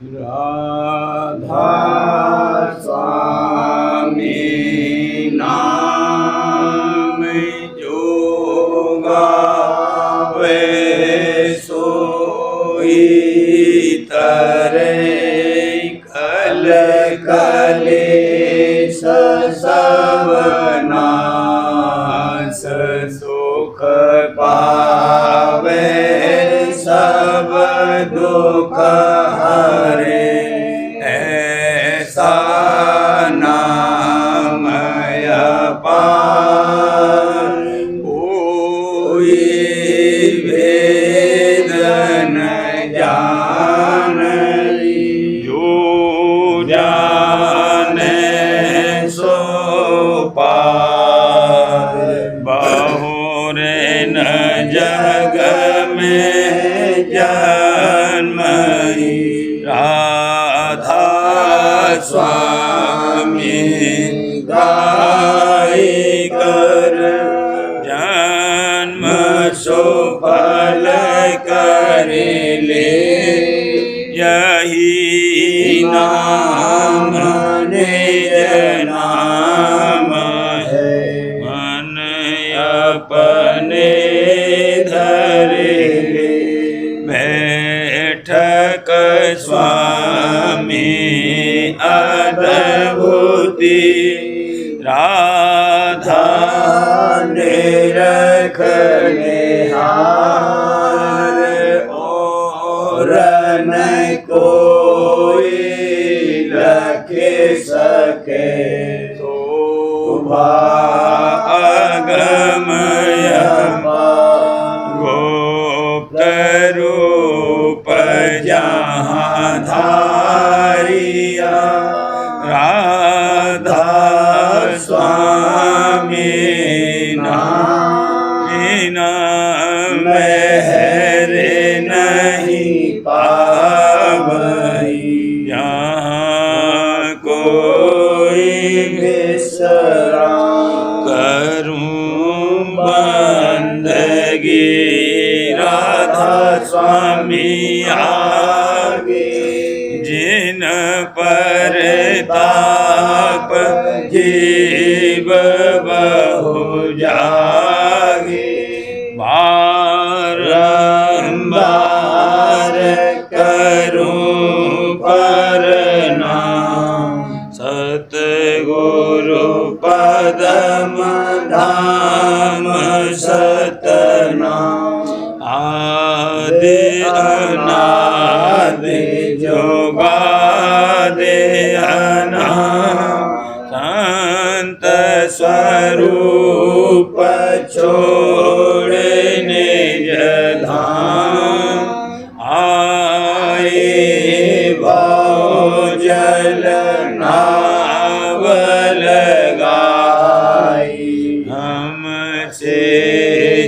राधा स्वामी नाम जो गावे सोई तरे कल कलेश सब नाश सुख पावे सब दुख हरे ऐसा नाम अपार कोई वेद न जाने जो जाने सो पार बहुरे न जग में जन्म राधा स्वामी गाय कर जन्म सुफल कर ले यही नाम निज नाम है मन अपने धरे बैठक स्वामी अद्भुति राधा निरख निहार और न कोई रख सके शोभा अगमय गोप्त रूप जहाँ धारिया राधा स्वामी नाम मेहरे नहीं पावई यहाँ कोई विश्राम करूं बंदगी राधा स्वामी आगे जिन पर ताप जीव बहु जागे बारंबार करूं प्रणाम सतगुरु पदम धाम सतनाम आदि अनादि जोगादि अनाम संत स्वरूप छोड़ निज धाम आए भव जल नावल गाई हमसे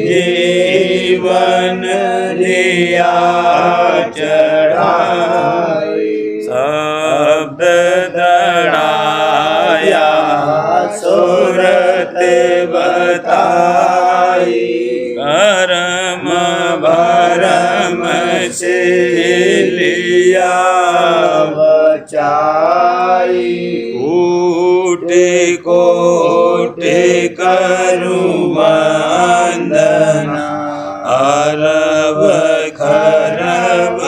जीवन लिया चढ़ाई शब्द दड़ाया सुरत बताई करम भरम से लिया बचाई कोटि कोटि करूं वंदना अरब खरब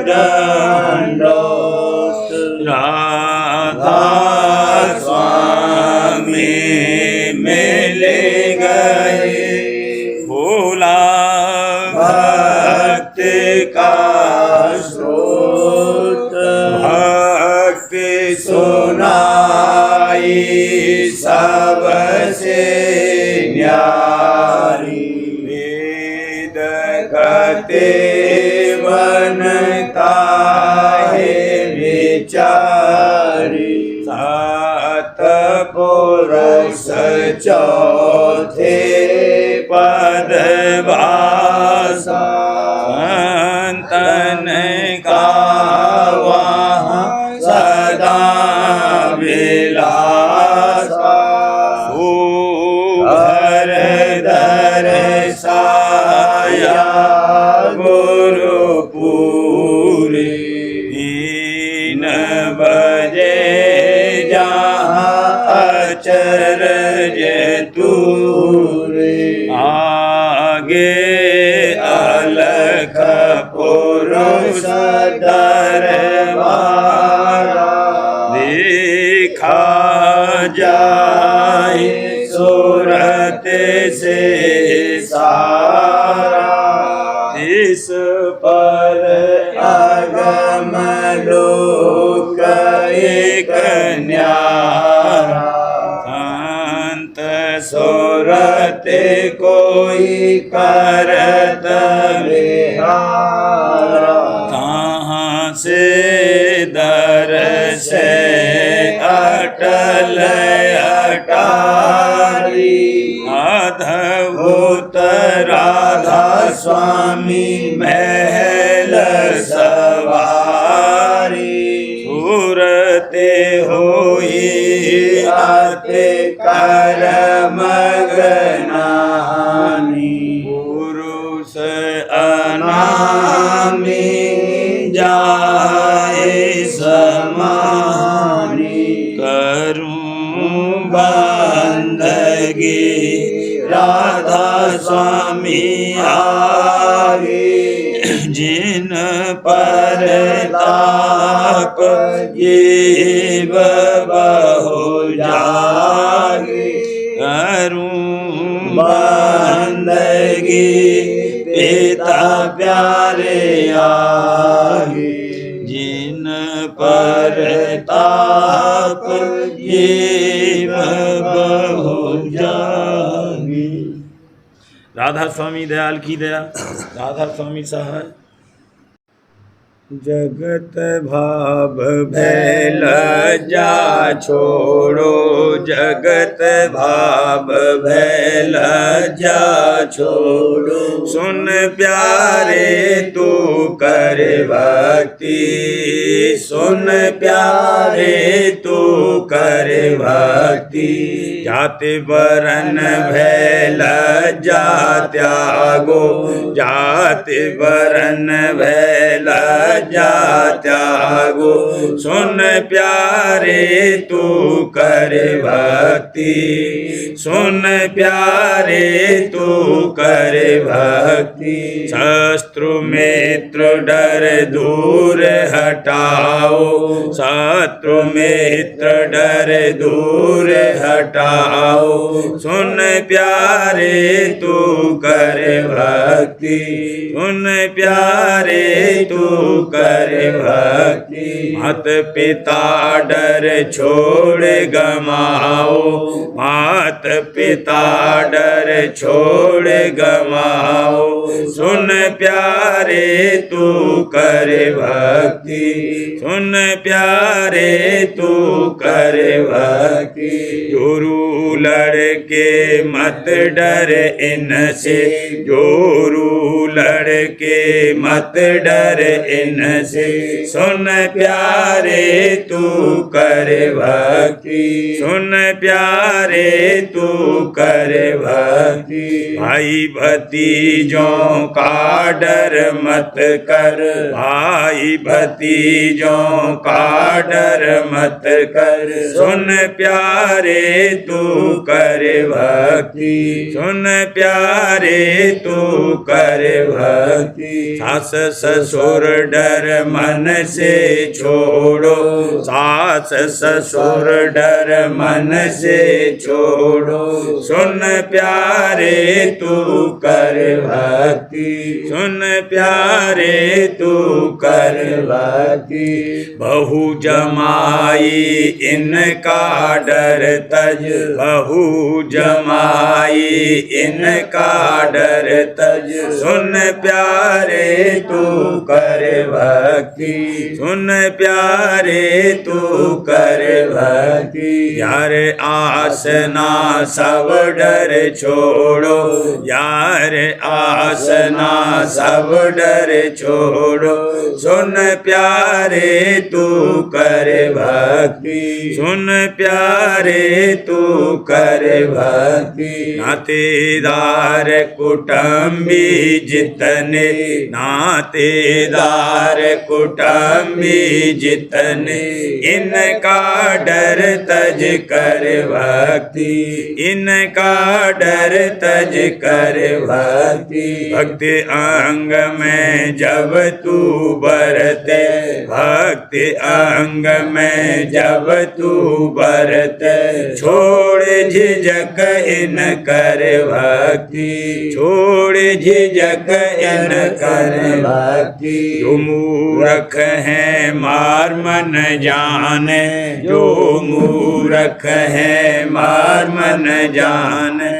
दंडोत राधा स्वामी मिल गए भोला भक्त का स्रोत भक्ति सुनाई सबसे न्यारी वेद कहते बनता है विचारी सात पुरुष चौथे पद भाषा संतन का वहाँ सदा विलासा हर दर साया गुरु पूरी बजे जहाँ अचरज तूरे आगे अलख पुरुष दरबारा देखा जाए सूरत से सारा इस पर अगम लोक एक न्यारा संत सूरत कोई करत विहारा कहाँ से दर्श अटल अटारी अद्भुत राधा स्वामी महल सवारी सूरते होई आते कर मगनानी पुरुष अनामी जाए समानी करूं बंदगी राधा स्वामी आगे जिन पर ताप जीव बहु जागे करूं बंदगी पिता प्यारे आगे जिन पर ताप जीव बहु जागे। राधा स्वामी दयाल की दया, राधा स्वामी सहाय। जगत भाव भैल जा छोड़ो, जगत भाव भैल जा छोड़ो, सुन प्यारे तू कर भक्ति, सुन प्यारे तू कर भक्ति, जाति वरन भैल जा त्यागो, जाति वरन भैल जा त्यागो, सुन प्यारे तू कर भक्ति, सुन प्यारे तू कर भक्ति, शत्रु मित्र डर दूर हटाओ, शत्रु मित्र डर दूर हटाओ, सुन प्यारे तू कर भक्ति, सुन प्यारे तू कर भक्ति, मात पिता डर छोड़ गमाओ, मात पिता डर छोड़ गमाओ, सुन प्यारे तू कर भक्ति, सुन प्यारे तू कर भक्ति, जोरू लड़के मत डर इनसे, जोरू लड़के मत डर इनसे, सुन प्यारे तू कर भक्ति, सुन प्यारे तू कर भक्ति, भाई भतीजों का डर मत कर, भाई भतीजों का डर मत कर, सुन प्यारे तू कर भक्ति, सुन प्यारे तू कर भक्ति, सास ससुर डर मन से छोड़ो, सास ससुर डर मन से छोड़ो, सुन प्यारे तू कर भक्ति, सुन प्यारे तू कर भक्ति, बहु जमाई इनका डर तज, बहु जमाई इनका डर तज, सुन प्यारे तू कर भक्ति, सुन प्यारे तू कर भक्ति, यार आसना सब डर छोड़ो, यार आसना सब डर छोड़ो, सुन प्यारे तू कर भक्ति, सुन प्यारे तू कर भक्ति, नातेदार कुटुंबी जितने, नातेदार कुटुंबी जितने, इनका डर तज कर भक्ति, इनका डर तज कर भक्ति। भक्ति अंग में जब तू बरते, भक्ति अंग में जब तू बरते, छोड़ झिझक इन कर भक्ति, छोड़ झिझक इन कर भक्ति। जो मूर्ख है मार मन जाने, जो मूर्ख है मार मन जाने,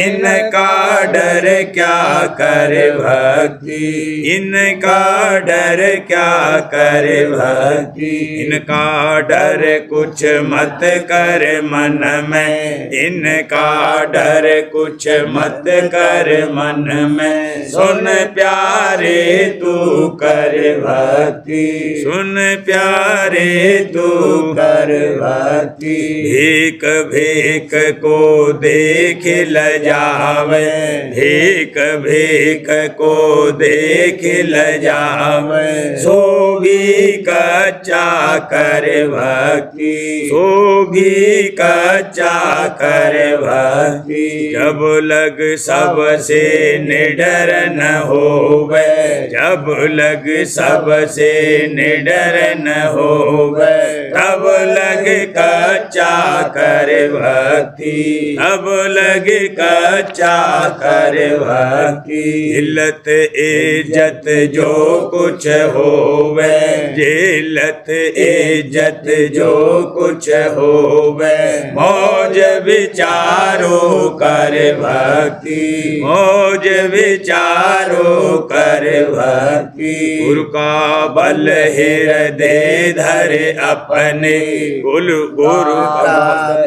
इनका डर क्या कर भक्ति, इनका डर क्या कर भक्ति। इनका डर कुछ मत कर मन में, इनका डर कुछ मत कर मन में। सुन प्यारे तू कर भक्ति, सुन प्यारे तू कर भक्ति। भीख भीख को देख लजावे, भीख भीख को देख लजावे, सो भी कच्चा कर भक्ति, सो भी कच्चा कर भक्ति। जब लग सबसे निडर न होवे, जब लग सबसे निडर न होवे, तब लग कच्चा कर भक्ति, तब लग कच्चा कर भक्ति। इल्लत इज्जत जो कुछ होवे, जिल्लत इज्जत जो कुछ होवे, मौज विचारो कर भक्ति, मौज विचारो कर भक्ति। गुरु का बल हृदय धर अपने, गुरु का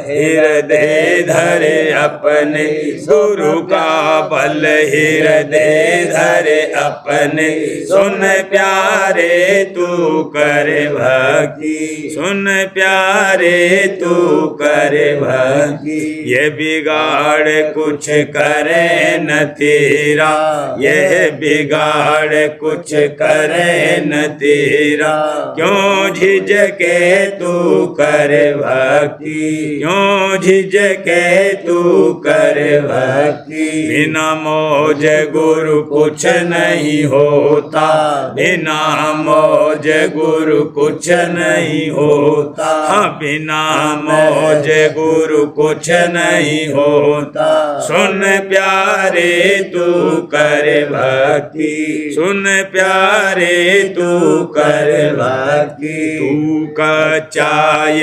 हृदय धर अपने, गुरु का बल हृदय धर अपने। सुन प्यारे तू कर भक्ति, सुन प्यारे तू कर भक्ति। ये बिगाड़ कुछ करे न तेरा, यह बिगाड़ कुछ करे न तेरा। क्यों झिझके तू कर भक्ति, क्यों झिझके तू कर भक्ति। बिना मौज गुरु कुछ नहीं होता, बिना मौज गुरु कुछ नहीं होता। हाँ, बिना मौज गुरु कुछ नहीं होता। सुन प्यारे तू कर भक्ति, सुन प्यारे तू कर भक्ति। तू कच्चाय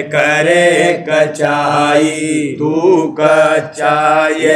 करे कचाई, तू कच्चाय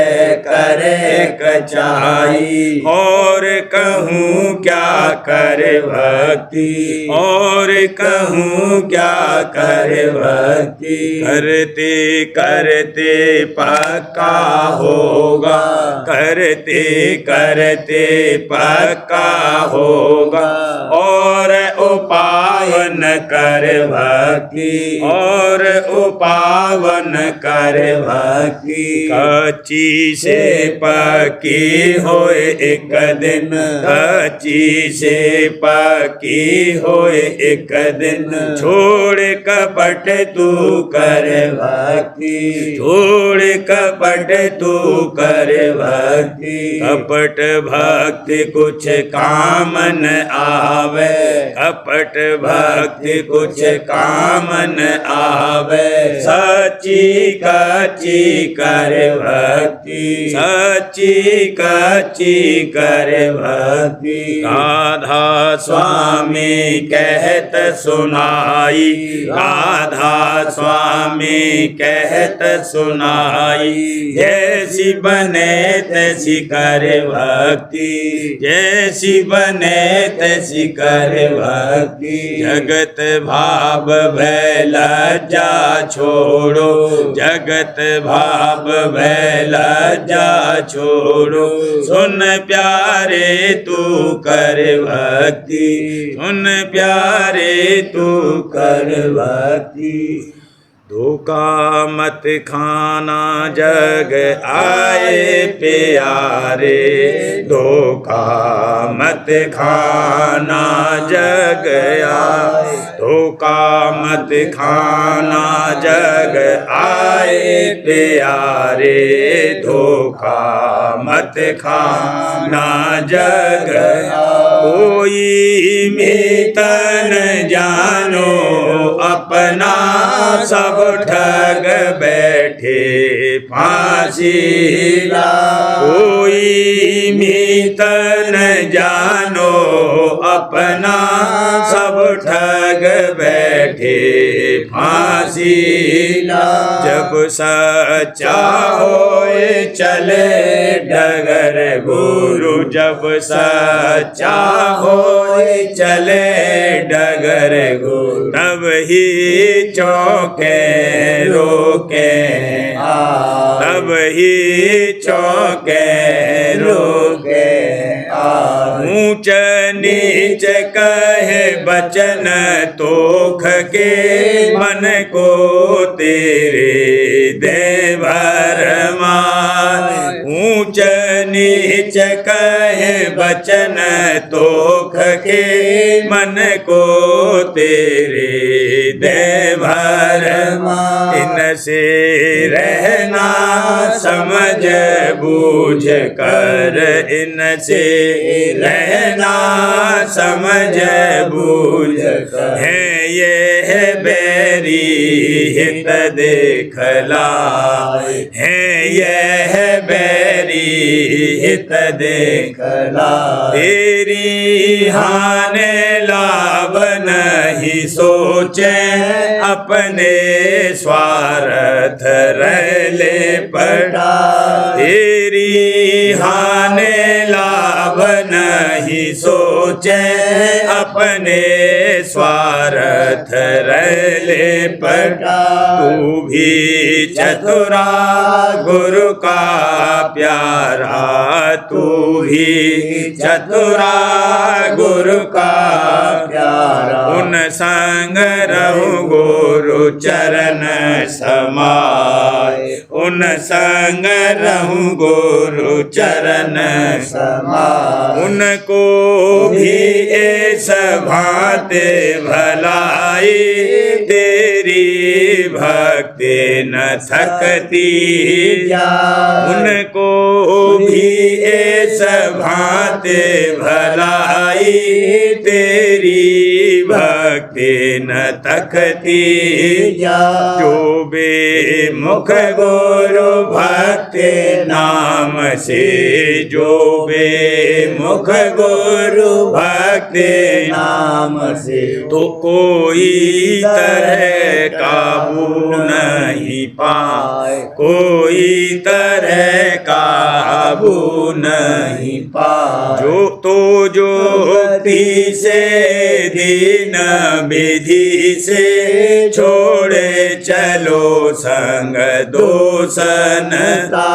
करे कचाई। और कहूँ क्या कर भक्ति, और कहूँ क्या कर भक्ति। करते करते पक्का होगा, करते करते पक्का होगा। और उपावन कर भक्ति, और उपावन कर भक्ति। कच्ची से पक्की होए एक दिन, कच्ची से पक्की होए एक दिन। छोड़ कपट तू कर भक्ति, छोड़ कपट तू कर भक्ति। कपट भक्ति कुछ काम न आवे, कपट भक्ति कुछ काम न आवे। सच्ची कच्ची कर भक्ति, सच्ची कच्ची कर भक्ति। राधा स्वामी कहत सुनाई, राधा स्वामी कहत सुनाई। जैसी बने तैसी कर भक्ति, जैसी बने तैसी कर भक्ति। जगत भाव भय लज्जा छोड़ो, जगत भाव भय लज्जा छोड़ो। सुन प्यारे तू कर भक्ति, सुन प्यारे तू कर भक्ति। धोखा मत खाना जग आए प्यारे, धोखा मत खाना जग आए, धोखा मत खाना जग आए प्यारे, धोखा मत खाना जग कोई मीत न जानो अपना, सब ठग बैठे फांसी ला। कोई मीत न जानो अपना, सब ठग बैठे फांसी ला। जब सच्चा होए चले डगर गुरु, जब सच्चा होए चले डगर गुरु, तब ही चौके रोके, तब ही चौके रोके। ऊंच नीच कहे बचन तोख के, मन को तेरे दे भरमान। ऊंच नीच कहे बचन तोख के, मन को तेरे दे भरमान। इनसे रहना समझ बूझ कर, इनसे रहना समझ बूझ कर। है ये बैरी हित देखलाए, है यह बैरी हित देखलाए। तेरी हाने लाभ नहीं सोचे, अपने स्वार्थ रले पड़ा। तेरी हाने लाभ नहीं सोचे, अपने स्वार्थ रले पड़ा। तू भी चतुरा गुरु का प्यारा, तू भी चतुरा गुरु का प्यारा। उन संग रहूं गुरु चरण समाए, उन संग रहूं गुरु चरण समाए। उनको भी ऐस भांति भलाई, तेरी भक्ति न थकती जा। उनको भी ऐस भांति भलाई, तेरी भक्ति न थकती जा। जो बेमुख गुरु भक्ति नाम से, जो बेमुख गुरु भक्ति नाम से, तो कोई तरह काबू नहीं पाए, कोई तरह काबू नहीं पाए। जो तो ज्योति से दीन विधि से, छोड़े चलो संग दोषनता।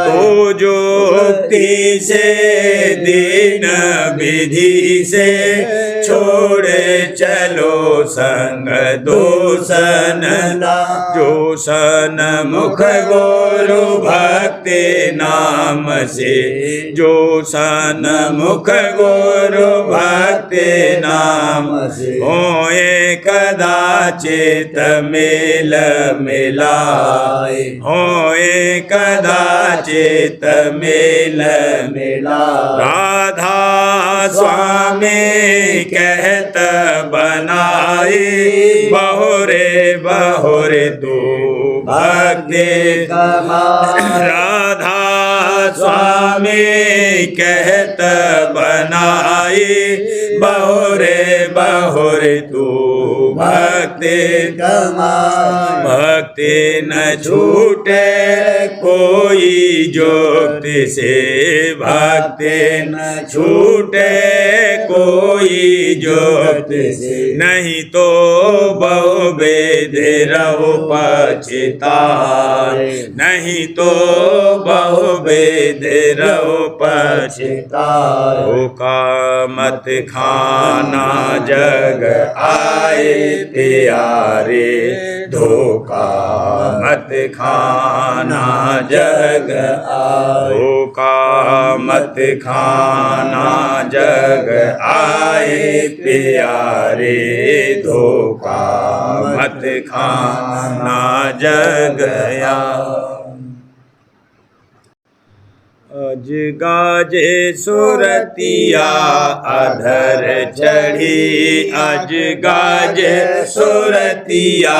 तो ज्योति से दीन विधि से, छोड़े चलो संग दोषनता। जो सन्मुख गुरु भक्ति नाम से, जो सन्मुख गुरु भक्ति नाम से, होए कदाचित मेल मिलाए, होए कदाचित मेल मिलाए। राधा स्वामी कहत बनाए, बहुरे बहुरे तू भक्ति कमाए। राधा स्वामी कहत बनाए, बहुरे बहुरे तू भक्ति कमाए। भक्ति न छूटे कोई ज्योति से, भक्ति न छूटे कोई ज्योति से। नहीं तो बहु वेद रहो पछताए, नहीं तो बहु वेद रहो पछताए। धोखा मत खाना जग आए प्यारे, धोखा मत खाना जग आए, धोखा मत खाना जग आए प्यारे, धोखा मत खाना जग आए। अज गाजे सुरतिया अधर चढ़ी, अज गाजे सुरतिया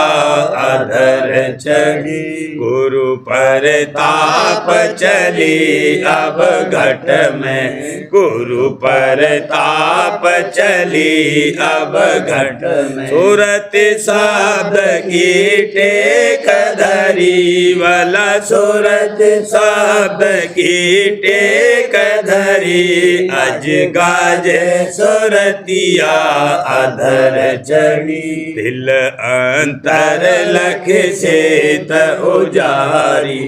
अधर चढ़ी, गुरु प्रताप चली अब घट में, गुरु प्रताप चली अब घट में, सुरत शब्द की टेक धरी वाला, सुरत शब्द की टेक धरी, अज गाजे सुरतिया अधर चढ़ी, दिल अंतर लख सेत उजारी,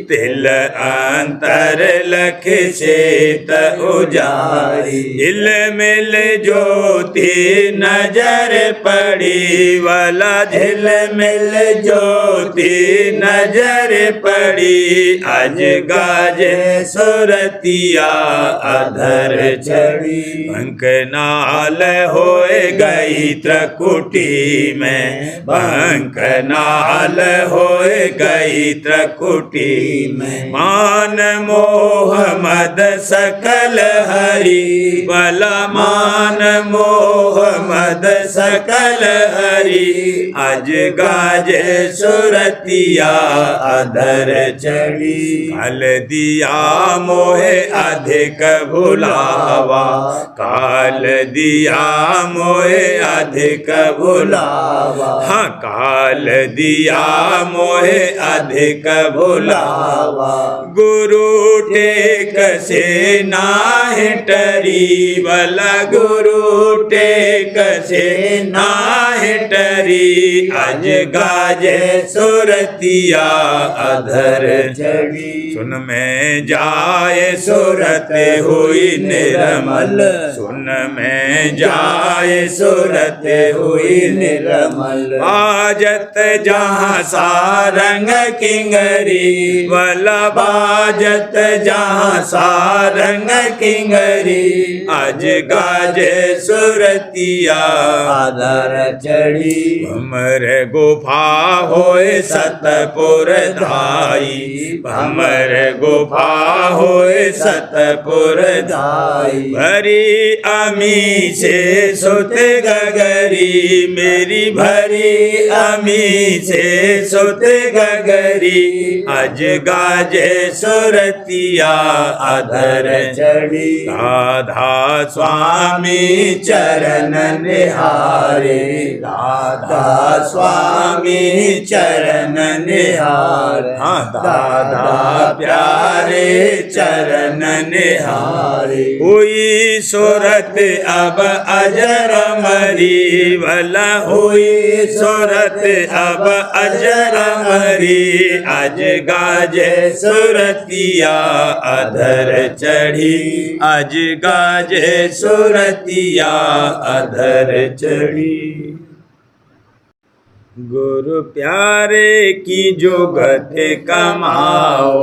दिल अंतर लख सेत उजारी, दिल मिल ज्योति नजर पड़ी वाला, दिल मिल ज्योति नजर पड़ी, अज गाजे सुरतिया अधर चढ़ी, पंख नाल होए गई त्रकुटी में, पंख नाल होए गई त्रकुटी में, मान मोह मद सकल हरि भला, मान मोह मद सकल हरि, अज गाजे सुरतिया अधर चढ़ी, कल दिया मोहे अधिक भुलावा, काल दिया मोहे अधिक भुलावा, हाँ काल दिया मोहे अधिक भुलावा, गुरु टेक से नाहि टरी वाला, गुरु टेक से नाहि टरी, अज गाजे सुरतिया अधर चढ़ी, सुन में जाए सुरत हुई निर्मल, सुन में जाए सुरत हुई निर्मल, बाजत जहाँ सारंग किंगरी वाला, बाजत जहाँ सारंग किंगरी, अज गाजे सुरतिया अधर चढ़ी, भमर गुफा होए सतपुर धाई, भमर गुफा होए सतपुर धाई, भरी अमी से सुत गगरी, मेरी भरी अमी से सुत गगरी, अज गाजे सुरतिया अधर चढ़ी, राधा स्वामी चरण निहारे, राधा स्वामी चरण निहारे, हाँ दादा प्यारे चरण निहारे, हुई सुरत अब अजर मरी भला, हुई सुरत अब अजर मरी, अज गाजे सुरतिया अधर चढ़ी, अज गाजे सुरतिया अधर चढ़ी, गुरु प्यारे की जुगत कमाओ,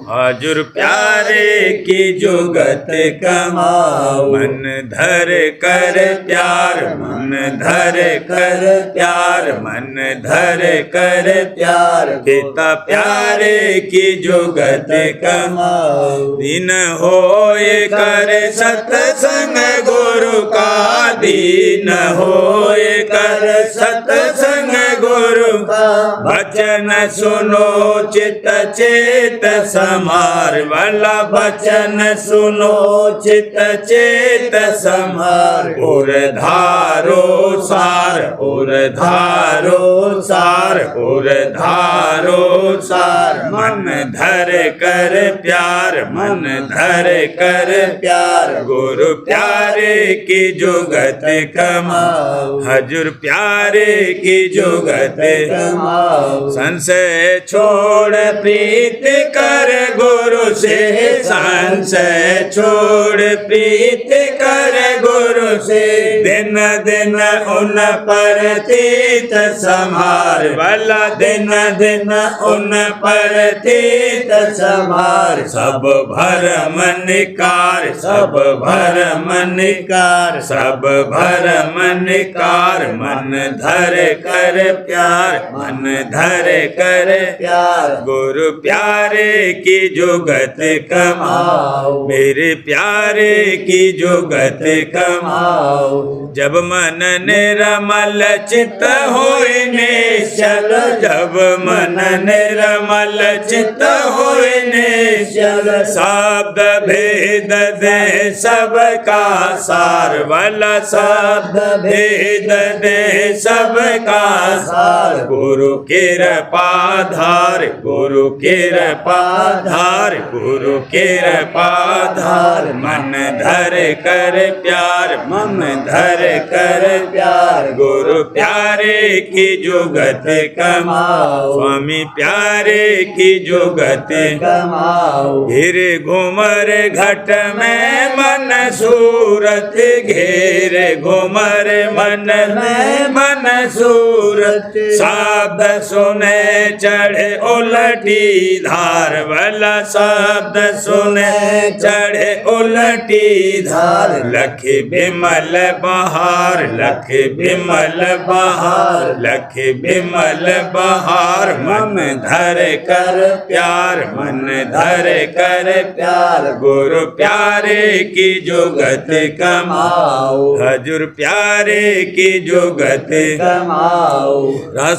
हजूर प्यारे की जुगत कमाओ, मन धर कर प्यार, मन धर कर प्यार, मन धर कर प्यार, पिता प्यारे की जुगत कमाओ, दिन होए कर सत्संग गुरु का, दीन होए कर सत्संग गुरु का, वचन सुनो चित चेत समार वाला, वचन सुनो चित चेत समार, उर धारो सार, उर धारो सार, उर धारो सार, मन धर कर प्यार, मन धर कर प्यार, गुरु प्यारे की जुगत कमाओ, हजूर प्यारे की जुगत कमाओ, संशय छोड़ प्रीत कर गुरु से, संशय छोड़ प्रीत कर गुरु से दिन दिन उन पर तीत संहार भला दिन दिन उन पर तीत संहार सब भरम निकार सब भरम निकार सब भरम निकार मन धर कर प्यार मन धर कर प्यार गुरु प्यारे की जुगत कमाओ मेरे प्यारे की जुगत कमाओ जब मन निर्मल चित्त होए निश्चल जब मन निर्मल चित्त होए निश्चल शब्द भेद दे सबका सार वाला शब्द भेद दे सबका सार गुरु कृपा धार गुरु कृपा धार गुरु कृपा धार मन धर कर प्यार मन धर कर प्यार गुरु प्यारे की जुगत कमाओ स्वामी प्यारे की जुगत कमाओ घिर घुमर घट में मन सूरत घेर घुमर मन में मन सूरत शब्द सुने चढ़े उलटी धार वाला शब्द सुने चढ़े उलटी धार लख बिमल बहार लख बिमल बहार लख बिमल बहार मन धर कर प्यार मन धर कर प्यार गुरु प्यारे की जुगत कमाओ हजूर प्यारे की जुगत कमाओ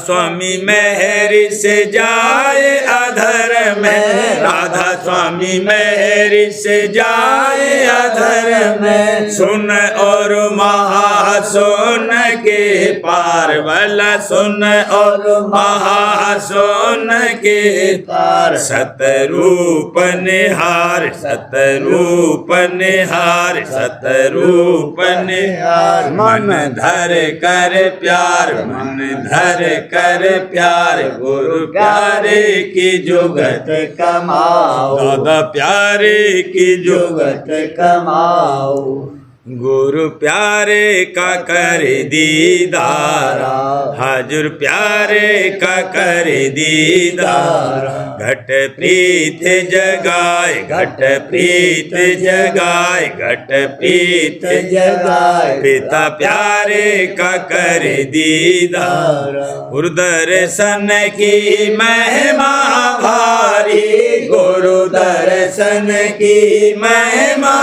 स्वामी मेहरी से जाए अधर में राधा स्वामी मेहरी से जाए अधर में सुन और महासुन के पार वाला सुन और महासुन के पार सतरूप निहार सतरूप निहार सतरूप निहार मन धर कर प्यार मन धर कर प्यार गुरु प्यारे की जुगत कमाओ दादा प्यारे की जुगत कमाओ गुरु प्यारे का कर दीदारा हजूर प्यारे का कर दीदारा घट प्रीत जगाए घट प्रीत जगाए घट प्रीत जगाए पिता प्यारे का कर दीदारा गुरुदर्शन की महिमा भारी गुरु दर्शन की महिमा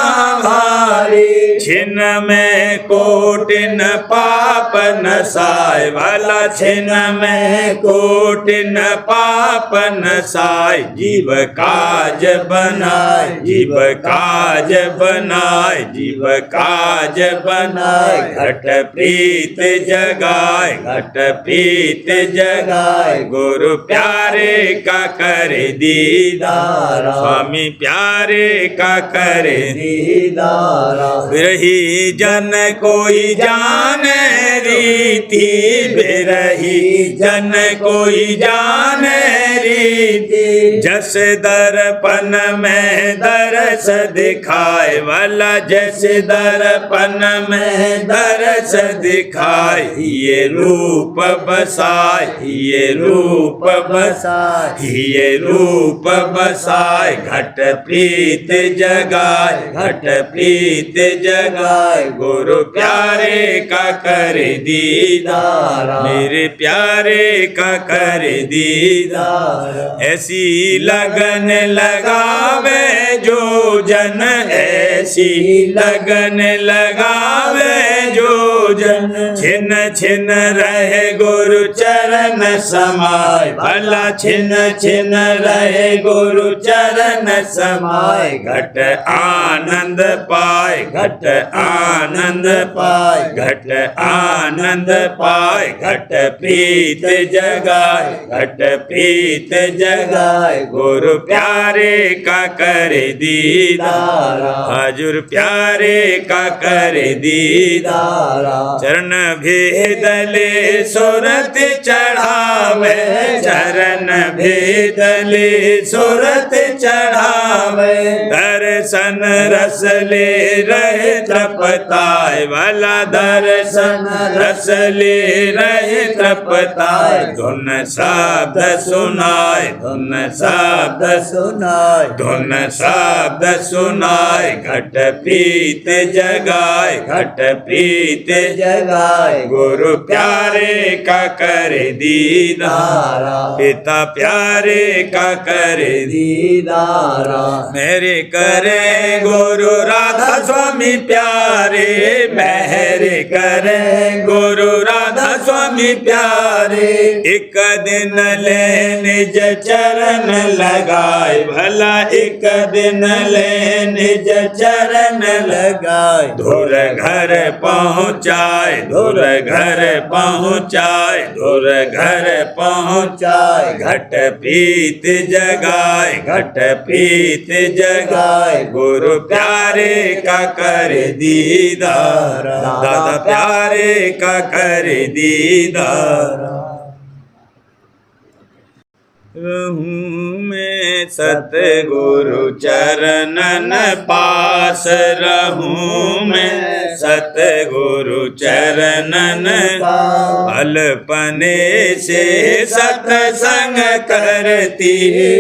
भारी छिन्न में कोटिन पाप नसाय वाला छिन्न में कोटिन पाप नसाय जीव काज बनाए जीव काज बनाए जीव काज बनाए घट प्रीत जगाए घट प्रीत जगाए गुरु प्यारे का कर दीदारा स्वामी प्यारे का कर दीदारा बिरही जन कोई जाने रीति बिरही जन कोई जाने रीति जस दर्पण में दरस दिखाए वाला जस दर्पण में दरस दिखाए ये रूप बसाए ये रूप बसाए ये रूप बसाए घट प्रीत जगाए घट प्रीत जगाए गुरु प्यारे का कर दीदारा मेरे प्यारे का कर दीदारा ऐसी लगन लगावे जो जन ऐसी लगन लगावे जो जन छिन छिन रहे गुरु चरण समाय भला छिन छिन रहे गुरु चरण समाय घट आनंद पाए घट आनंद पाए घट आनंद पाए घट प्रीत जगाए घट प्रीत जगाए गुरु प्यारे का कर दीदारा हजूर प्यारे का कर दीदारा चरण भेदले सुरत चढ़ावे, चरण भेदले सुरत चढ़ावे। दर्शन रस ले रहे तृपताय, भला दर्शन रस ले रहे तृपताय। धुन शब्द सुनाय, धुन शब्द सुनाय, धुन शब्द सुनाय। घट प्रीत जगाए, घट प्रीत जगाए। गुरु प्यारे का कर दीदारा, पिता प्यारे का कर दीदारा। मेरे करे गुरु राधा स्वामी प्यारे, मेरे करे गुरु राधा स्वामी प्यारे। एक दिन ले निज चरण लगाए, भला एक दिन ले निज चरण लगाए। धुर घर पहुँचाए, धुर घर पहुँचाए, धुर घर पहुँचाए। घट प्रीत जगाए, घट प्रीत जगाए। गुरु प्यारे का कर दीदारा, दादा प्यारे का कर दीदारा। रहूं मैं सतगुरु चरणन पास, रहूं मैं सतगुरु चरणन पास। बालपने से सत्संग करती,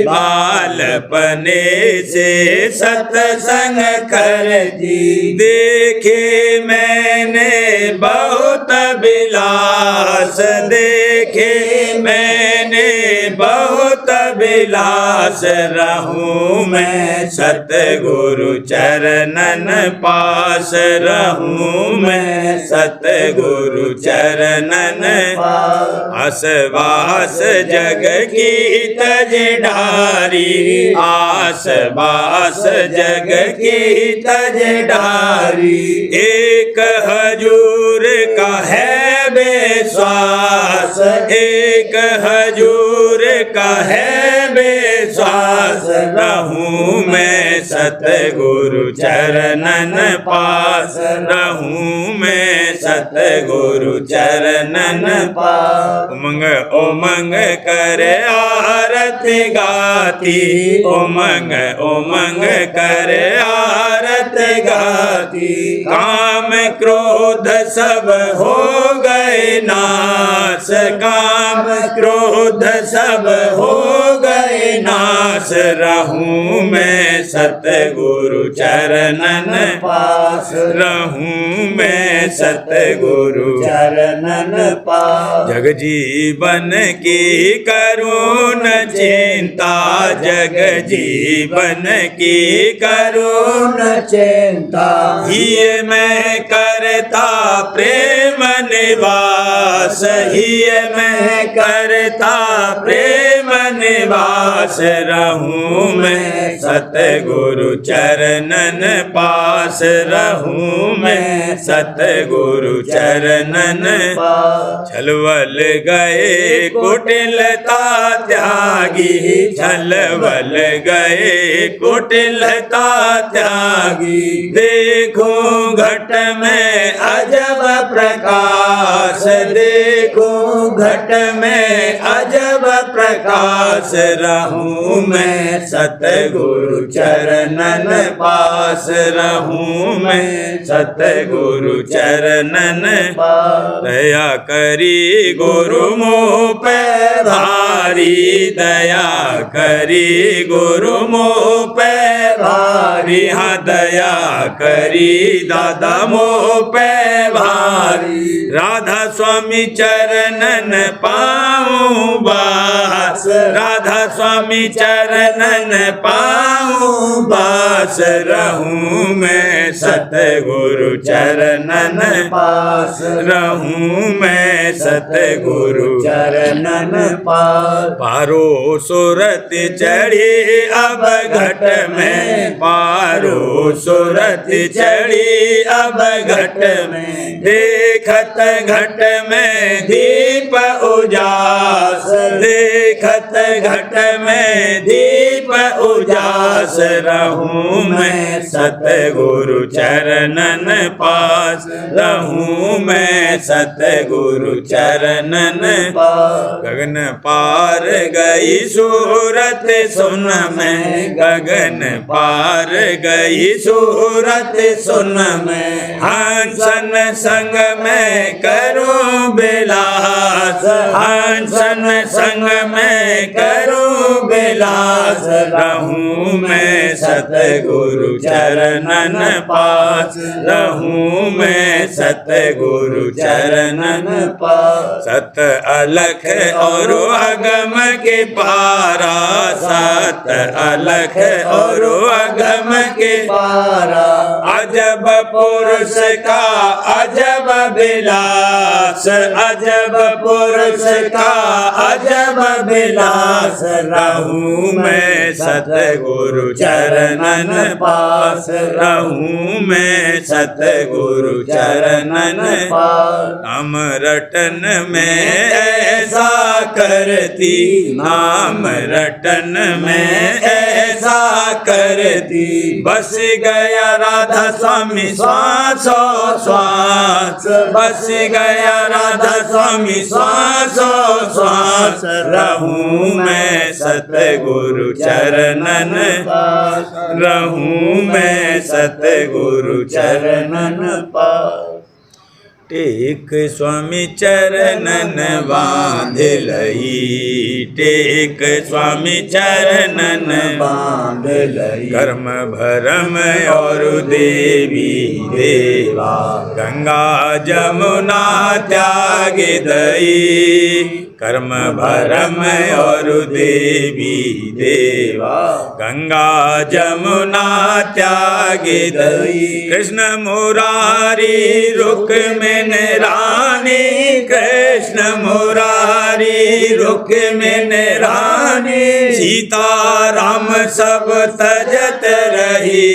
बालपने से सत्संग करती। देखे मैंने बहुत विलास, देखे मैंने बहुत विलास। रहूं मैं सतगुरु चरणन पास, रहूं मैं सतगुरु चरणन पास। आसवास जग की तज डारी, आसवास जग की तज डारी। एक हजूर का है विश्वास, एक हजूर का है विश्वास। रहूं मैं सतगुरु चरणन पास, रहूं मैं सतगुरु चरणन पास। उमंग उमंग करे आरती गाती, उमंग उमंग करे आरती गाती। काम क्रोध सब हो गए नाश, काम क्रोध सब हो गए नाश। रहूं मैं सतगुरु चरणन पास, रहूं मैं सतगुरु चरणन पास। जग जीवन की करुण चिंता, जग जीवन की करुण चिंता। ये मैं करता प्रेम निवास, ही मैं करता प्रेम निवास। रहूं मैं सतगुरु चरणन पास, रहूं मैं सतगुरु चरणन पास। छलवल गए कुटिलता त्यागी, छलवल गए कुटिलता त्यागी। देखो घट में अजब प्रकाश, देखो घट में अजब प्रकाश। रहूं मैं सतगुरु चरणन पास, रहूं मैं सतगुरु चरणन पास। दया करी गुरु मोह पे भारी, दया करी गुरु मोह पे भारी। हाँ दया करी दादा मोह पे भारी। राधा स्वामी चरणन पाऊं बास, राधा स्वामी चरणन पाऊं बास। रहूं मैं सतगुरु चरणन पास, रहूं मैं सतगुरु चरणन पास। पारो सुरत चढ़ी अब घट में, पारो सुरत चढ़ी अब घट में। देखत घट में दीप उजास, देखत घट में दीप उजास, रहूं मैं सतगुरु चरणन पास, रहूं मैं सतगुरु चरणन पास। गगन पार गई सूरत सुन मैं, गगन पार गई सूरत सुन मैं, हंसन संग मैं करूं बिलास, हंसन संग मैं करूं बिलास, रहूं मैं सतगुरु चरणन पास, रहूं मैं सतगुरु चरणन पास। सत अलख और अगम के पारा, सत अलख और अगम के पारा, अजब पुरुष का अजब बिलास, अजब पुरुष का अजब बिलास, रहूं मैं सतगुरु चरणन पास, रहूं मैं सतगुरु चरणन पास। नाम रटन में ऐसा करती, नाम रटन में ऐसा करती, बस गया राधा स्वामी श्वासो श्वास, बस गया राधा स्वामी श्वासो श्वास, रहूं मैं सतगुरु चरणन पास, रहूं मैं सतगुरु चरणन पास। टेक स्वामी चरणन बांध लई, टेक स्वामी चरणन बांध लई, कर्म भरम और देवी देवा, गंगा जमुना त्याग दई, कर्म भरम और देवी देवा, गंगा जमुना त्याग दई, कृष्ण मुरारी रुक्मिन रानी, कृष्ण मुरारी रुक्मिन रानी, सीता राम सब तजत रही,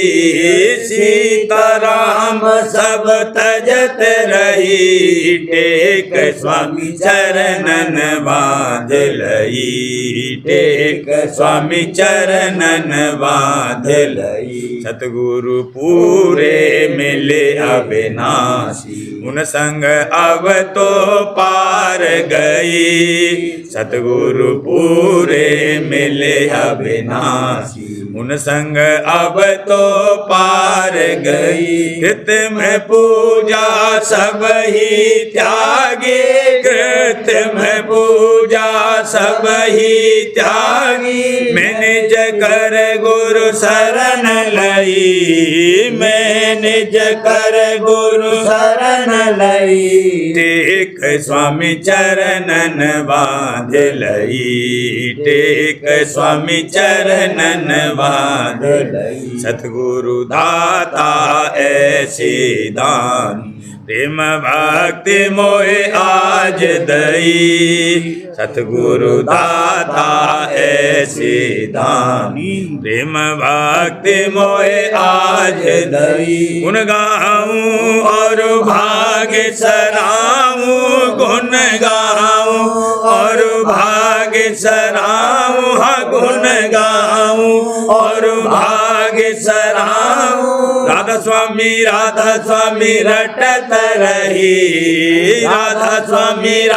सीता राम सब तजत रही, टेक स्वामी चरणन बांध लई, टेक स्वामी चरणन बांध लई, सतगुरु पूरे मिले अविनाशी, उन संग अब तो पार गई, सतगुरु पूरे मिले अविनाशी, उन संग अब तो पार गई, कृत में पूजा सब ही त्यागी, कृत में पूजा सब ही त्यागी, मैंने जकर गुरु शरण लई, मैंने जकर गुरु शरण लई, टेक स्वामी चरणन बांध लई, टेक स्वामी चरणन बांध लई, सतगुरु दाता ऐसे दान, प्रेम भक्ति मोहे आज दई, सतगुरु दाता ऐसे दानी, प्रेम भक्ति मोहे आज दई, गुण गाऊं और भाग्य सराऊं, गुण गाऊं और भाग्य सराऊं, गुण गाऊं और भाग्य सराऊं, राधा स्वामी रटत रही, राधा स्वामी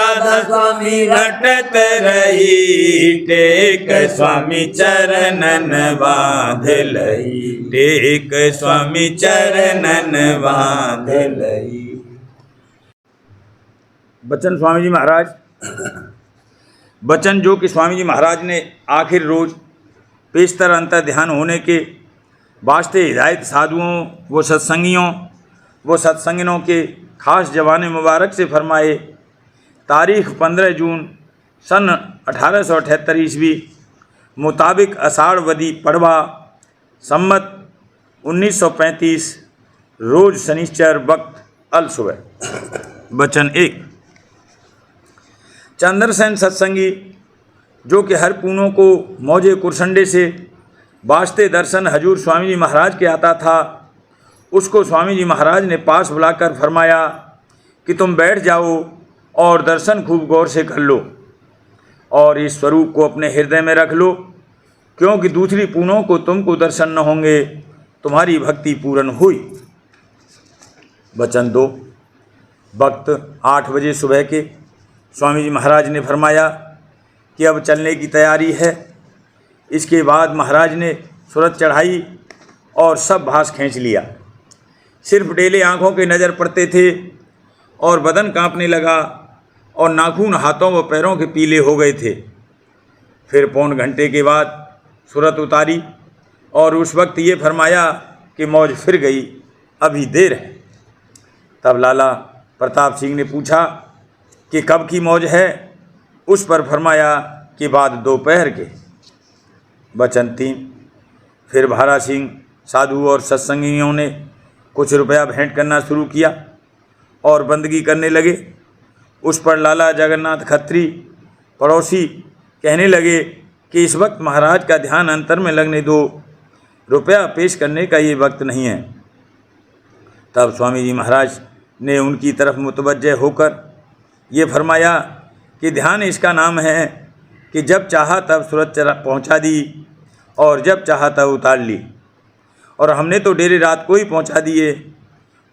रटत रही, टेक स्वामी चरणन बांध लई, टेक स्वामी चरणन बांध लई। बचन स्वामी जी महाराज, बचन जो कि स्वामी जी महाराज ने आखिर रोज पेशतर अंतर ध्यान होने के वास्ते हिदायत साधुओं व सत्संगियों व सत्संगिनों के खास जवाने मुबारक से फरमाए। तारीख़ 15 जून सन 1878 ईस्वी मुताबिक आषाढ़ वदी पड़वा सम्मत 1935 रोज शनिश्चर वक्त अल सुबह। वचन 1। चंद्रसेन सत्संगी जो कि हर पूनों को मौजे कुरसंडे से वास्ते दर्शन हजूर स्वामी जी महाराज के आता था, उसको स्वामी जी महाराज ने पास बुलाकर फरमाया कि तुम बैठ जाओ और दर्शन खूब गौर से कर लो। और इस स्वरूप को अपने हृदय में रख लो, क्योंकि दूसरी पूर्णों को तुमको दर्शन न होंगे, तुम्हारी भक्ति पूर्ण हुई। वचन 2। वक्त 8 बजे सुबह के स्वामी जी महाराज ने फरमाया कि अब चलने की तैयारी है। इसके बाद महाराज ने सूरत चढ़ाई और सब भास खींच लिया। सिर्फ डेले आँखों के नज़र पड़ते थे और बदन कांपने लगा और नाखून हाथों व पैरों के पीले हो गए थे। फिर पौन घंटे के बाद सूरत उतारी और उस वक्त ये फरमाया कि मौज फिर गई, अभी देर है। तब लाला प्रताप सिंह ने पूछा कि कब की मौज है? उस पर फरमाया कि बाद दोपहर के। वचन 3। फिर भारा सिंह साधु और सत्संगियों ने कुछ रुपया भेंट करना शुरू किया और बंदगी करने लगे। उस पर लाला जगन्नाथ खत्री पड़ोसी कहने लगे कि इस वक्त महाराज का ध्यान अंतर में लगने दो, रुपया पेश करने का ये वक्त नहीं है। तब स्वामी जी महाराज ने उनकी तरफ मुतवज्जह होकर ये फरमाया कि ध्यान इसका नाम है कि जब चाहा तब सूरत पहुंचा दी और जब चाहा तब उतार ली। और हमने तो डेरे रात को ही पहुंचा दिए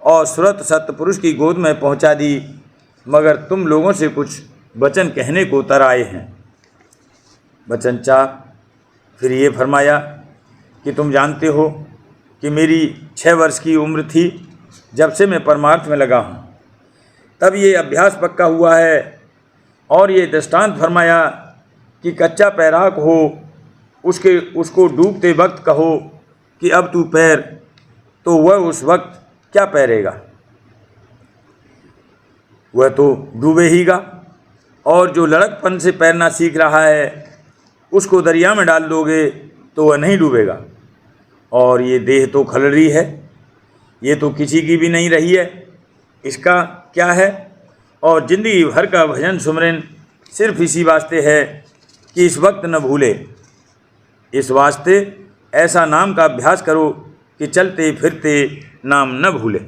और सूरत सतपुरुष की गोद में पहुंचा दी, मगर तुम लोगों से कुछ वचन कहने को उतर आए हैं। वचन 4। फिर ये फरमाया कि तुम जानते हो कि मेरी 6 वर्ष की उम्र थी जब से मैं परमार्थ में लगा हूँ, तब ये अभ्यास पक्का हुआ है। और ये दृष्टांत फरमाया कि कच्चा पैराक हो उसको डूबते वक्त कहो कि अब तू पैर, तो वह उस वक्त क्या पैरेगा? वह तो डूबे हीगा। और जो लड़कपन से तैरना सीख रहा है उसको दरिया में डाल दोगे तो वह नहीं डूबेगा। और ये देह तो खलरी है, ये तो किसी की भी नहीं रही है, इसका क्या है? और ज़िंदगी भर का भजन सुमरन सिर्फ इसी वास्ते है कि इस वक्त न भूले। इस वास्ते ऐसा नाम का अभ्यास करो कि चलते फिरते नाम न भूले।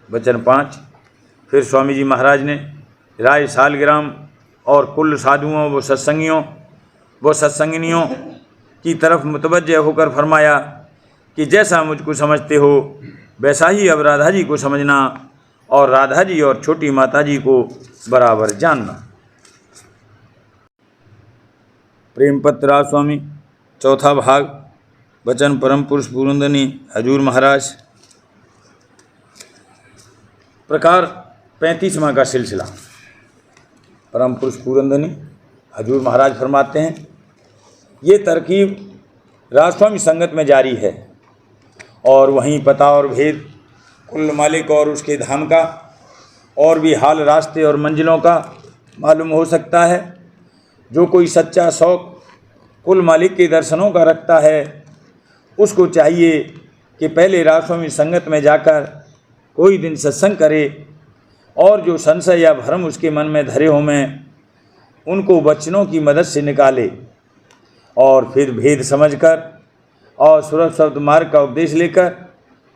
वचन 5। फिर स्वामी जी महाराज ने राय सालग्राम और कुल साधुओं व सत्संगिनियों की तरफ मुतवज्जह होकर फरमाया कि जैसा मुझको समझते हो वैसा ही अब राधा जी को समझना और राधा जी और छोटी माता जी को बराबर जानना। प्रेम पत्र स्वामी चौथा भाग। वचन परम पुरुष पुरंदनी हजूर महाराज। प्रकार 35वां का सिलसिला। परम पुरुष पुरंदनी हजूर महाराज फरमाते हैं, ये तरकीब राजस्वामी संगत में जारी है और वहीं पता और भेद कुल मालिक और उसके धाम का और भी हाल रास्ते और मंजिलों का मालूम हो सकता है। जो कोई सच्चा शौक़ कुल मालिक के दर्शनों का रखता है उसको चाहिए कि पहले राजस्वामी संगत में जाकर कोई दिन सत्संग करे और जो संशय या भ्रम उसके मन में धरे हों उनको वचनों की मदद से निकाले और फिर भेद समझकर और सूरत शब्द मार्ग का उपदेश लेकर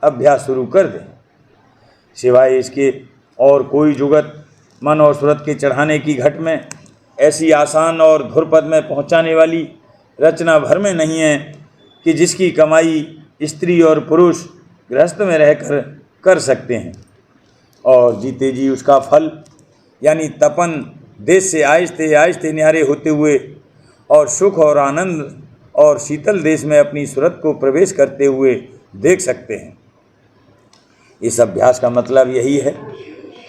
अभ्यास शुरू कर दे। सिवाय इसके और कोई जुगत मन और सूरत के चढ़ाने की घट में ऐसी आसान और धुरपद में पहुंचाने वाली रचना भर में नहीं है कि जिसकी कमाई स्त्री और पुरुष गृहस्थ में रहकर कर सकते हैं और जीते जी उसका फल यानी तपन देश से आहिस्ते आहिस्ते न्यारे होते हुए और सुख और आनंद और शीतल देश में अपनी सूरत को प्रवेश करते हुए देख सकते हैं। इस अभ्यास का मतलब यही है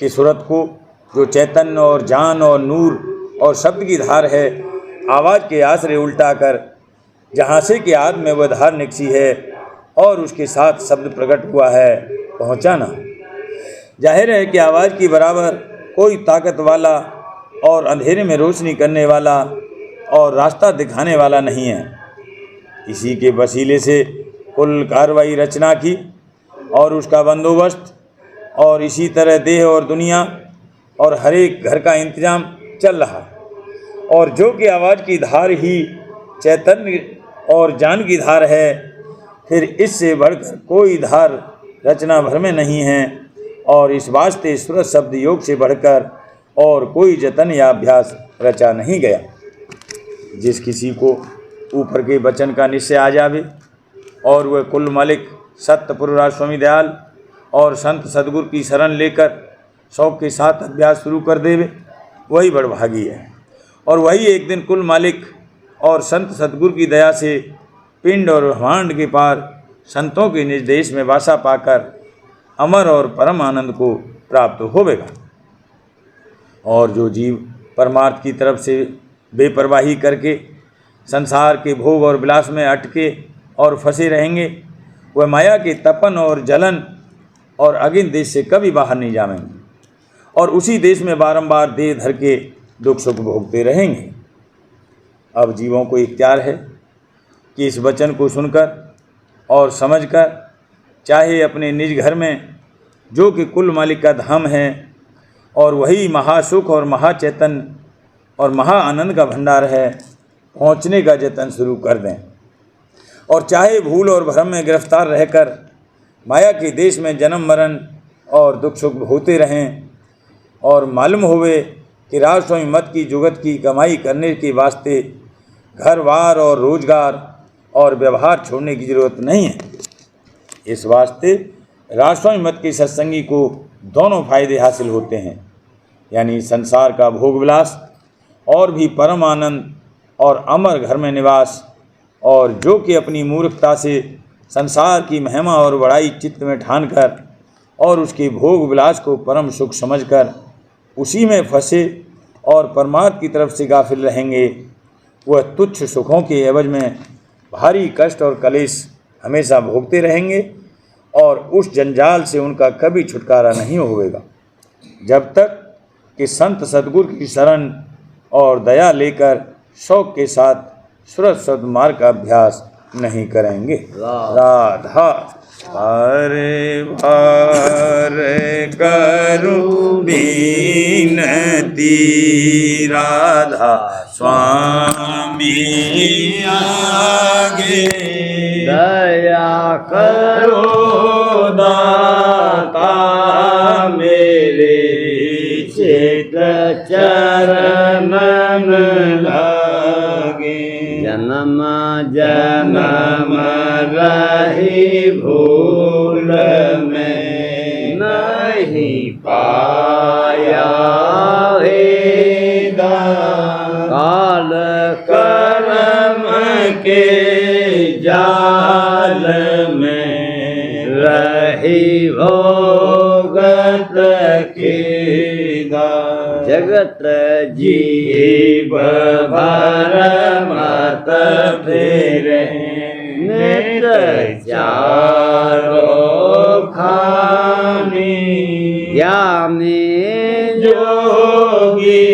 कि सूरत को जो चैतन्य और जान और नूर और शब्द की धार है, आवाज़ के आसरे उल्टा कर जहाँ से कि आद में वह धार निकसी है और उसके साथ शब्द प्रकट हुआ है, पहुँचाना। जाहिर है कि आवाज़ की बराबर कोई ताकत वाला और अंधेरे में रोशनी करने वाला और रास्ता दिखाने वाला नहीं है। इसी के वसीले से कुल कार्रवाई रचना की और उसका बंदोबस्त और इसी तरह देह और दुनिया और हर एक घर का इंतजाम चल रहा। और जो कि आवाज़ की धार ही चैतन्य और जान की धार है, फिर इससे बढ़कर कोई धार रचना भर में नहीं है और इस वास्ते सूरत शब्द योग से बढ़कर और कोई जतन या अभ्यास रचा नहीं गया। जिस किसी को ऊपर के वचन का निश्चय आ जावे और वह कुल मालिक सत्य पुरुष स्वामी दयाल और संत सदगुरु की शरण लेकर शौक के साथ अभ्यास शुरू कर देवे, वही बड़भागी है। और वही एक दिन कुल मालिक और संत सदगुरु की दया से पिंड और ब्रह्मांड के पार संतों के निज देश में वासा पाकर अमर और परम आनंद को प्राप्त होवेगा। और जो जीव परमार्थ की तरफ से बेपरवाही करके संसार के भोग और विलास में अटके और फंसे रहेंगे, वह माया के तपन और जलन और अगिन देश से कभी बाहर नहीं जाएंगे और उसी देश में बारंबार देह धर के दुख सुख भोगते रहेंगे। अब जीवों को इख्तियार है कि इस वचन को सुनकर और समझकर चाहे अपने निज घर में जो कि कुल मालिक का धाम है और वही महासुख और महाचैतन्य और महा आनंद का भंडार है, पहुँचने का जतन शुरू कर दें। और चाहे भूल और भ्रम में गिरफ्तार रहकर माया के देश में जन्म मरण और दुख सुख होते रहें और मालूम होवे कि राज स्वामी मत की जुगत की कमाई करने के वास्ते घर बार और रोजगार और व्यवहार छोड़ने की जरूरत नहीं है। इस वास्ते राज स्वामी मत के सत्संगी को दोनों फायदे हासिल होते हैं, यानी संसार का भोग विलास और भी परम आनंद और अमर घर में निवास। और जो कि अपनी मूर्खता से संसार की महिमा और बड़ाई चित्त में ठानकर और उसके भोग विलास को परम सुख समझकर उसी में फंसे और परमार्थ की तरफ से गाफिल रहेंगे, वह तुच्छ सुखों के एवज में भारी कष्ट और कलेश हमेशा भोगते रहेंगे और उस जंजाल से उनका कभी छुटकारा नहीं होगा जब तक कि संत सदगुरु की शरण और दया लेकर शौक के साथ सुरत सद्मार्ग का अभ्यास नहीं करेंगे। राधा हरे भर करूं बीनती, राधा स्वामी आगे दया करो दाता मेरे चित चरण लागे। जन्म जन्म रही भूल में नहीं पाया हे दान, काल कर्म के जाल में रही भोगत के दान। जगत जीव भर मत फेरे नित चारो खानी, या में जोगी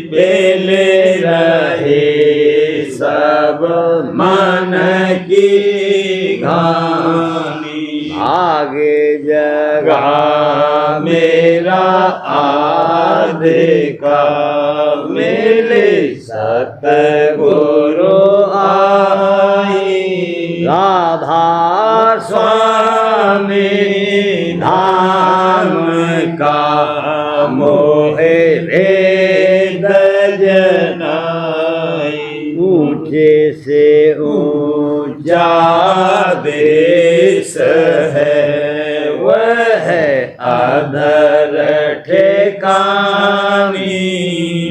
बेले रहे सब मन की घानी। आगे जगा मेरा आधे का मिले सतगुरु आई। राधा स्वामी धाम का मोहे भेद जनाई। ऊंचे से ऊंचा देश है वह अधर ठेकानी।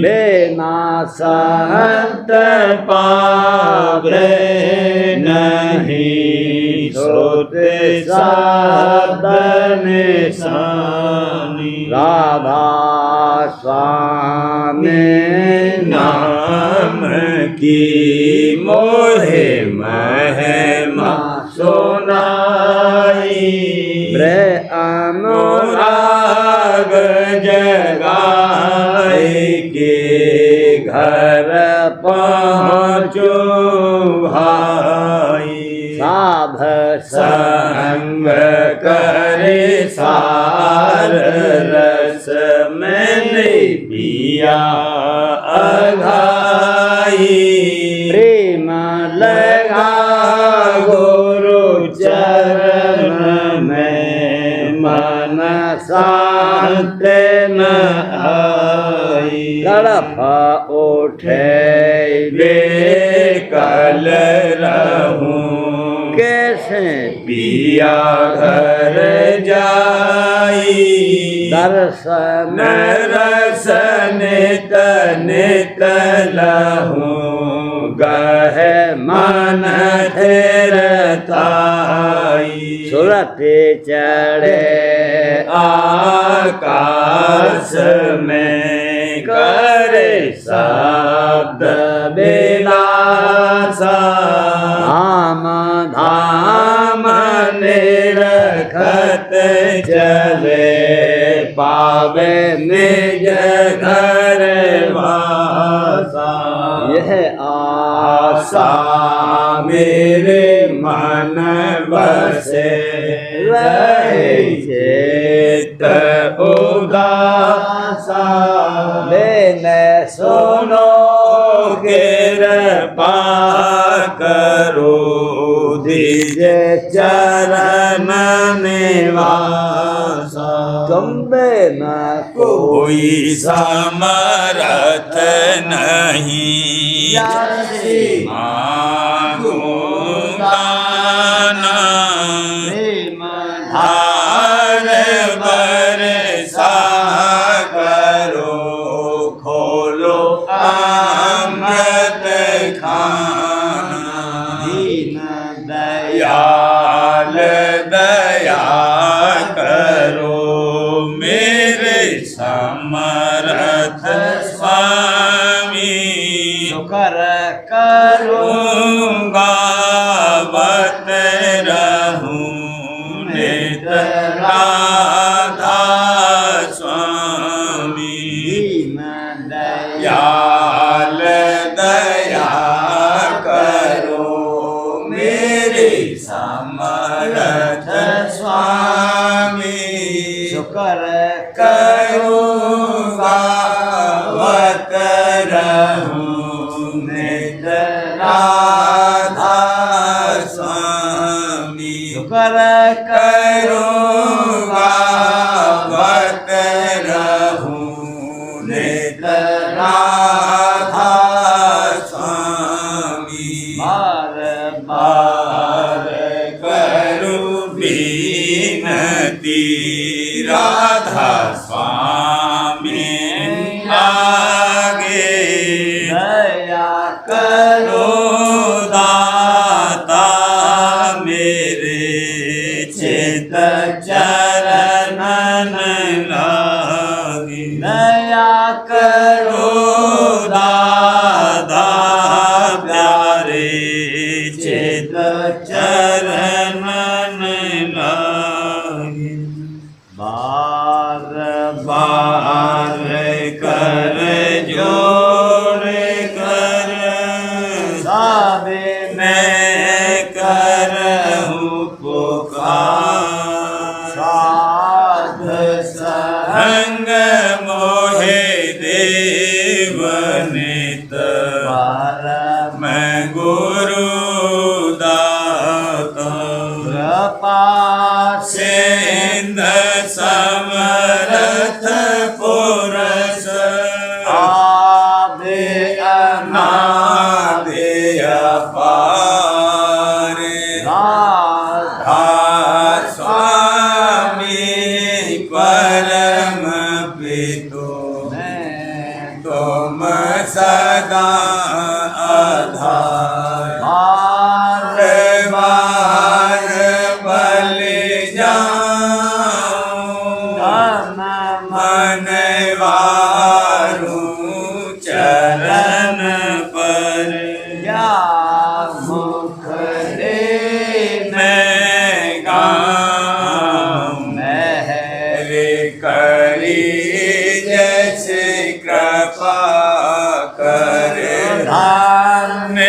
बिना संत पावे नहीं सोते साधन सानी। राधा स्वामी नाम की मोहे महिमा सुनाई। अनुराग जगाए के घर पहुँचो भाई। साध संग करे सार रस मैंने पिया अघाई। प्रेम लगा गुरु चरण में मन शांत न आई। तड़प उठे कल रहूं कैसे पिया घर जाई दर्शन रसन नित लहूं गहे मन थिरताई सूरत चढ़े आकाश में करे शब्द विलासा धाम धाम निरखत चले पावे निज घर वासा यह आशा मेरे मन बसे रहे चित्त उदासा लेने सुनो कृपा करो दीजे चरण निवासा तुम बिन कोई समर्थ नहीं मांगूंगा ना धार बरसा करो खोलो अमृत खाना दीन दयाल दया करो मेरे समर्थ स्वामी शुकर करो गावत रहूं नित राधा स्वामी दीन दयाल दया करो मेरे समर्थ स्वामी शुकर करो गावत रहूं नित राधा स्वामी शुकर करो गावत रहूं नित राधा स्वामी बार बार करो विनती राधा स्वामी आगे दया करो दाता मेरे चित चरणन लागे दया करो दादा प्यारे चित चरणन लागे बार बार कर जोड़ कर साबे मैं करहूँ पुकार साध संग मोहे देव नित परम मैं गुरु दाता कृपा सिंध समरथ पुरस आदि नादे अपार राधा स्वामी परम पितो मैं तुम सदा आधार बार बार बल जाऊं धन मन वारू चरण पर या मुख दे मैं गाऊं महर करी जैसे कृपा कर धन्य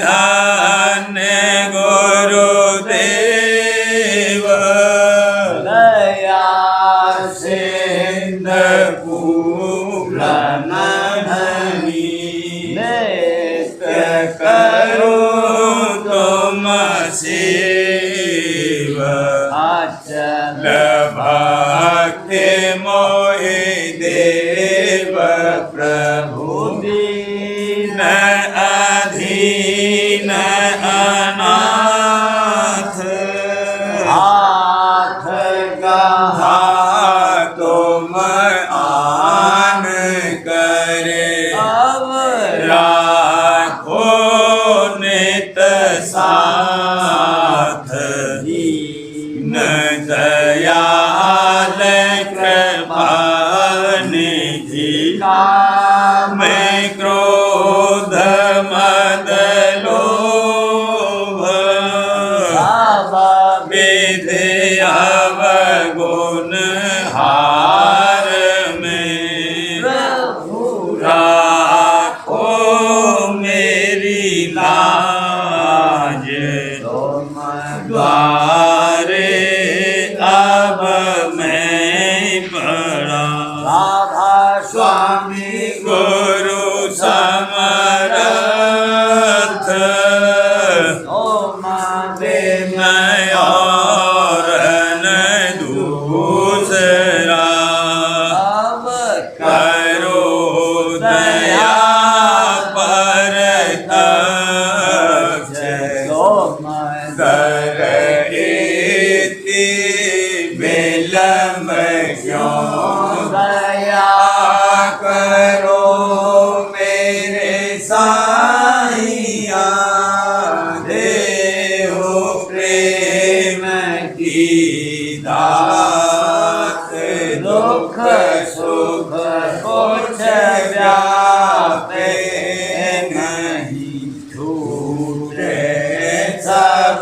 धन्य गुरुदेव दया सिंध पूरन धनी नित्य करो तुम शिव अचल भक्ति मोहि देव प्रभु दी दीन अधीन अनाथ हाथ गहा तुम आन करे अब राखो नित साथ दीन दयाल कृपा निधि काम मैं क्रोध मद लोभ विधि अवगुण हार में प्रभु राखो मेरी लाज तुम द्वारे अब मैं पड़ा राधा स्वामी गुरु समरथ तुम बिन मैं और न दूसरा अब करो दया पर तक्ष तुम कर इति विलम्ब क्यों दया करो मेरे साईया देहो प्रेम की दात दुख सुख कुछ व्यापे नहीं छूटे सब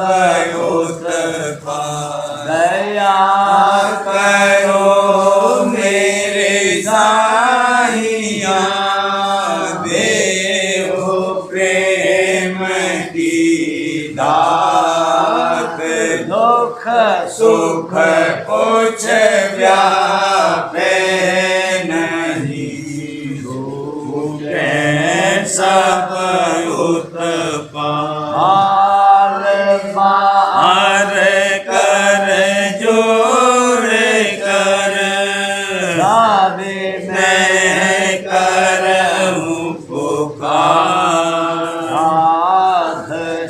उत्पाद दया करो मेरे साईया देहो प्रेम की दात दुख सुख कुछ व्यापे नहीं छूटे सब उत्पाद हार कर जोड़ कर मैं करऊं पुकार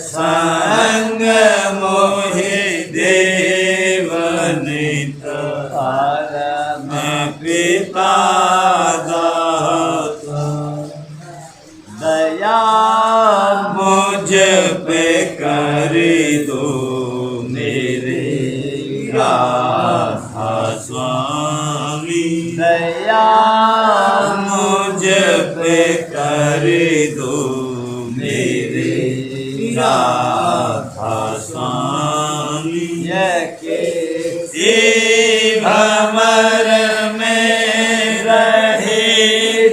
संग मोहि देवनित मैं पिता दाता दया मुझ पे कर दो मेरे राधा स्वामी दया मुझ पे कर दो मेरे राधा स्वामी के भमर में रहे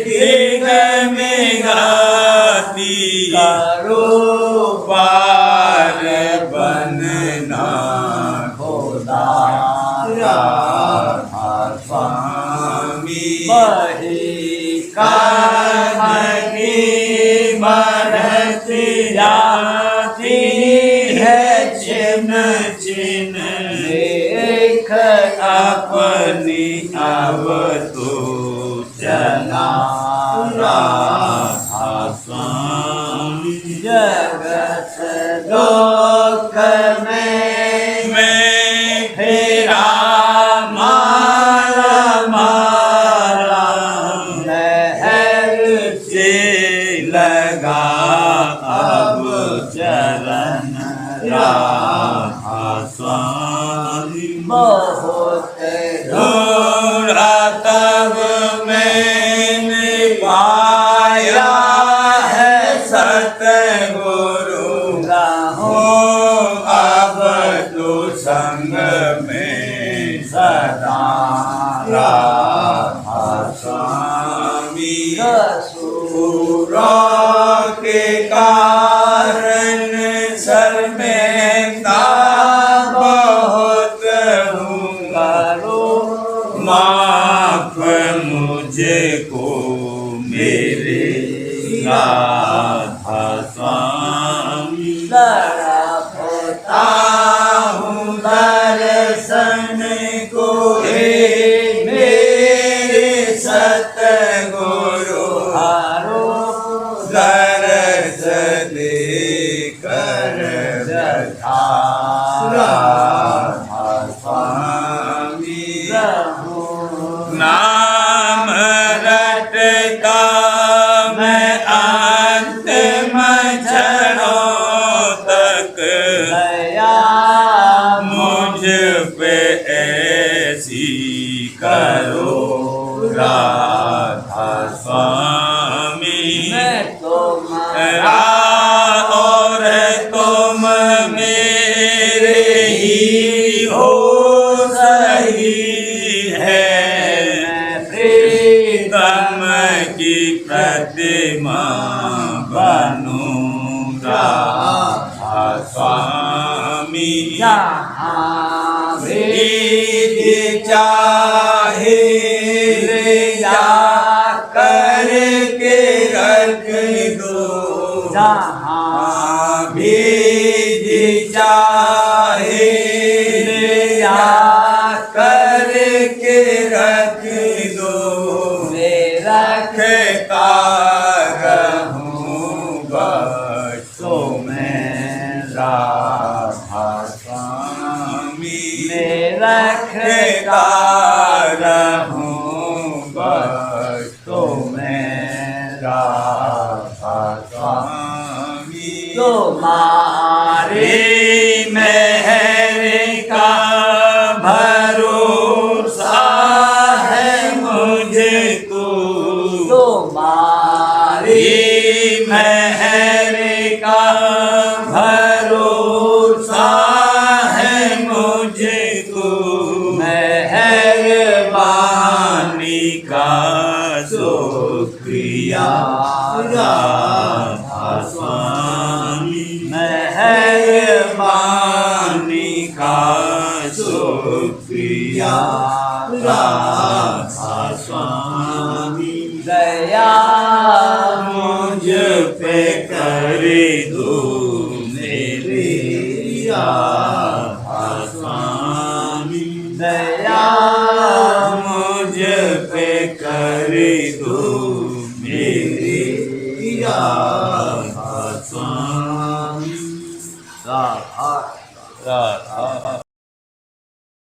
दिग में गाती करो पार बनना खुदा राधा स्वामी बही कान की बढ़ती जाती है छिन छिन देख अपनी अब तो चला राधा स्वामी जगत लोक में मैं फेरा मारा मारा लहर से लगा अब चरण राधा स्वामी बहुत ढूंढा तब मैंने पाया है सतगुरु हो अब तो संग में सदा राधा स्वामी सूरों के कारण सर में बहुत हूँ माफ मुझे को मेरे राधा स्वामी तड़पता हूँ दर्शन को हे मेरे सतगुरु हारो दर्शन देकर व्यथा राधा स्वामी नाम रटता मैं अंतिम क्षणों तक मुझ पे ऐसी करो राधा स्वामी और तुम मेरे ही हो सही है प्रीतम की प्रतिमा बनूं राधा स्वामी चाहे ले जा करके रख दो जहाँ भी चाहे ले जा करके रख दो मैं रखता रहूं बच्चों में राधा स्वामी मैं रखता रहूं बच्चों में राधा स्वामी तुम्हारे मेहर का भरोसा है मुझको तुम्हारी मेहर का भरोसा है मुझको मेहरबानी का शुक्रिया राधा स्वामी मेहरबानी का शुक्रिया राधा स्वामी दया मुझ पे कर दो मेरे राधा स्वामी दया मुझ पे कर दो